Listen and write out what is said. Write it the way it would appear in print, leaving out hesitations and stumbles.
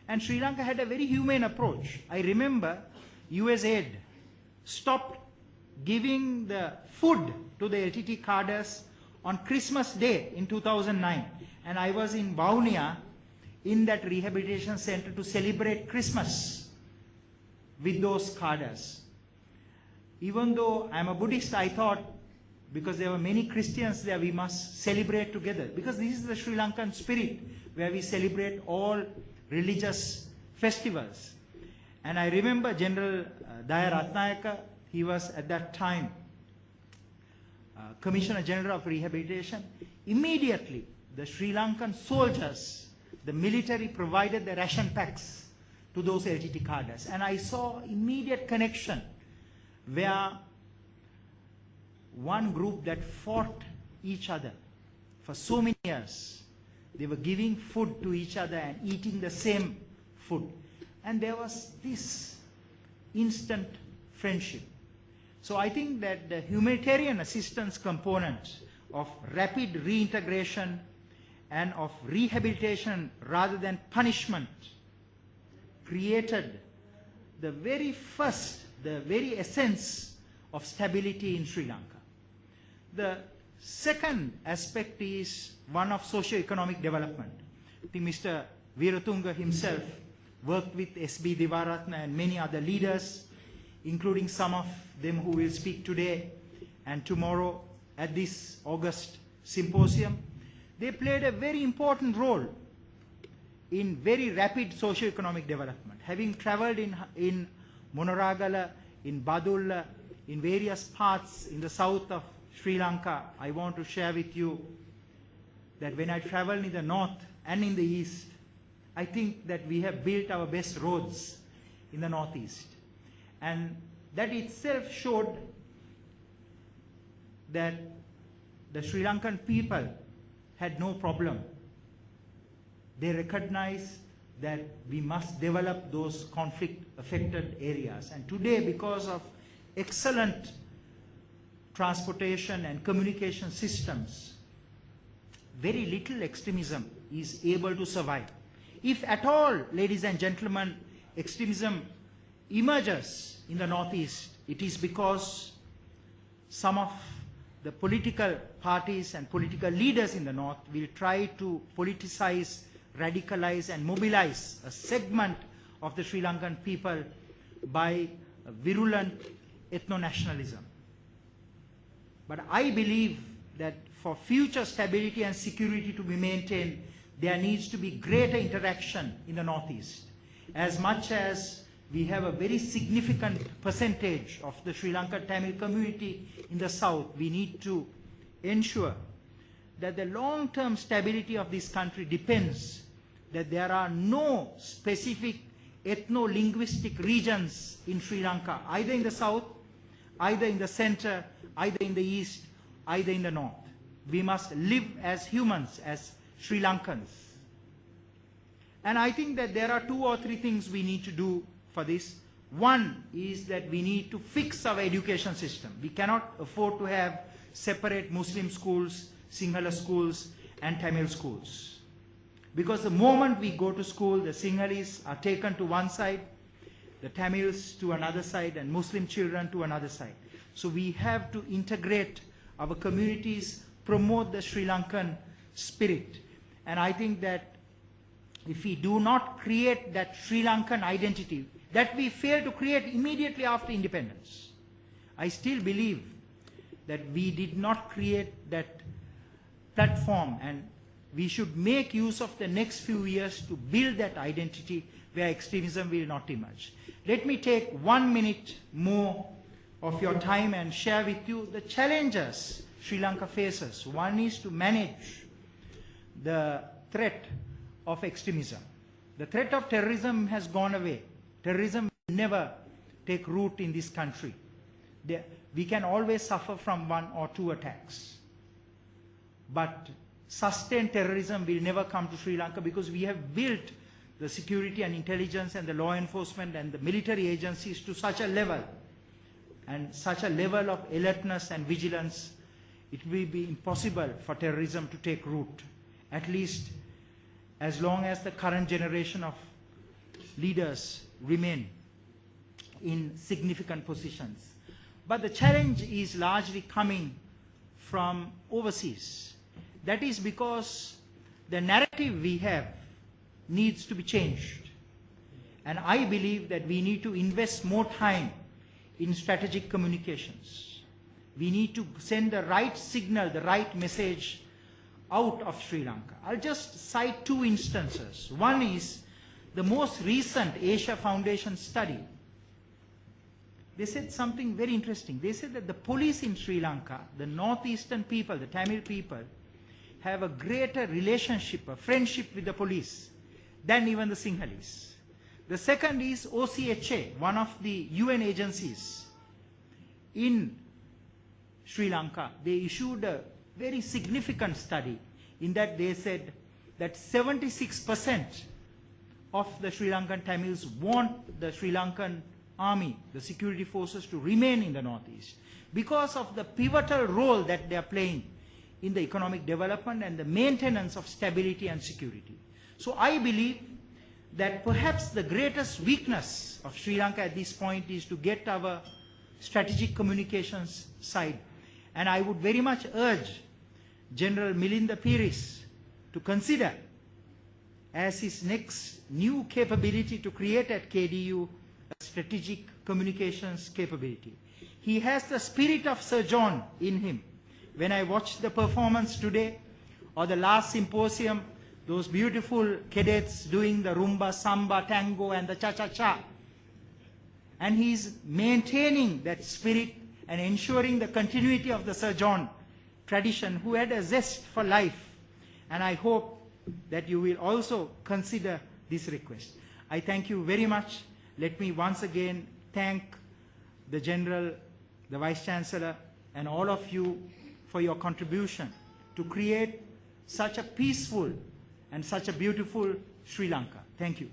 And Sri Lanka had a very humane approach. I remember USAID stopped giving the food to the LTT cadres on Christmas Day in 2009. And I was in Vaunia in that rehabilitation center to celebrate Christmas with those cadres. Even though I'm a Buddhist, I thought, because there were many Christians there, we must celebrate together. Because this is the Sri Lankan spirit, where we celebrate all religious festivals. And I remember General Daya Ratnayaka, he was at that time Commissioner General of Rehabilitation. Immediately, the Sri Lankan soldiers, the military provided the ration packs to those LTT cadres. And I saw immediate connection where one group that fought each other for so many years, they were giving food to each other and eating the same food. And there was this instant friendship. So I think that the humanitarian assistance component of rapid reintegration and of rehabilitation rather than punishment created the very first, the very essence of stability in Sri Lanka. The second aspect is one of socio-economic development. I think Mr. Veeratunga himself worked with S.B. Divaratne and many other leaders, including some of them who will speak today and tomorrow at this August symposium. They played a very important role in very rapid socio-economic development. Having traveled in Monoragala, in Badulla, in various parts in the south of Sri Lanka, I want to share with you that when I traveled in the north and in the east, I think that we have built our best roads in the northeast. And that itself showed that the Sri Lankan people had no problem. They recognized that we must develop those conflict-affected areas. And today, because of excellent transportation and communication systems, very little extremism is able to survive. If at all, ladies and gentlemen, extremism emerges in the Northeast, it is because some of the political parties and political leaders in the North will try to politicize, radicalize and mobilize a segment of the Sri Lankan people by virulent ethno-nationalism. But I believe that for future stability and security to be maintained, there needs to be greater interaction in the Northeast. As much as we have a very significant percentage of the Sri Lankan Tamil community in the South, we need to ensure that the long-term stability of this country depends that there are no specific ethno-linguistic regions in Sri Lanka, either in the South, either in the center, either in the East, either in the North. We must live as humans, as Sri Lankans. And I think that there are 2 or 3 things we need to do for this. One is that we need to fix our education system. We cannot afford to have separate Muslim schools, Sinhala schools, and Tamil schools. Because the moment we go to school, the Sinhalese are taken to one side, the Tamils to another side, and Muslim children to another side. So we have to integrate our communities, promote the Sri Lankan spirit. And I think that if we do not create that Sri Lankan identity, that we failed to create immediately after independence, I still believe that we did not create that platform, and we should make use of the next few years to build that identity where extremism will not emerge. Let me take 1 minute more of your time and share with you the challenges Sri Lanka faces. One is to manage the threat of extremism. The threat of terrorism has gone away. Terrorism will never take root in this country. We can always suffer from 1 or 2 attacks. But sustained terrorism will never come to Sri Lanka because we have built the security and intelligence and the law enforcement and the military agencies to such a level and such a level of alertness and vigilance, it will be impossible for terrorism to take root, at least as long as the current generation of leaders remain in significant positions. But the challenge is largely coming from overseas. That is because the narrative we have needs to be changed. And I believe that we need to invest more time in strategic communications. We need to send the right signal, the right message out of Sri Lanka. I'll just cite two instances. One is the most recent Asia Foundation study. They said something very interesting. They said that the police in Sri Lanka, the northeastern people, the Tamil people, have a greater relationship, a friendship with the police than even the Sinhalese. The second is OCHA, one of the UN agencies in Sri Lanka. They issued a very significant study in that they said that 76% of the Sri Lankan Tamils want the Sri Lankan army, the security forces, to remain in the northeast because of the pivotal role that they are playing in the economic development and the maintenance of stability and security. So I believe that perhaps the greatest weakness of Sri Lanka at this point is to get our strategic communications side. And I would very much urge General Milinda Piris to consider as his next new capability to create at KDU a strategic communications capability. He has the spirit of Sir John in him. When I watched the performance today or the last symposium, those beautiful cadets doing the rumba, samba, tango and the cha-cha-cha. And he's maintaining that spirit and ensuring the continuity of the Sir John tradition, who had a zest for life. And I hope that you will also consider this request. I thank you very much. Let me once again thank the General, the Vice Chancellor, and all of you for your contribution to create such a peaceful and such a beautiful Sri Lanka. Thank you.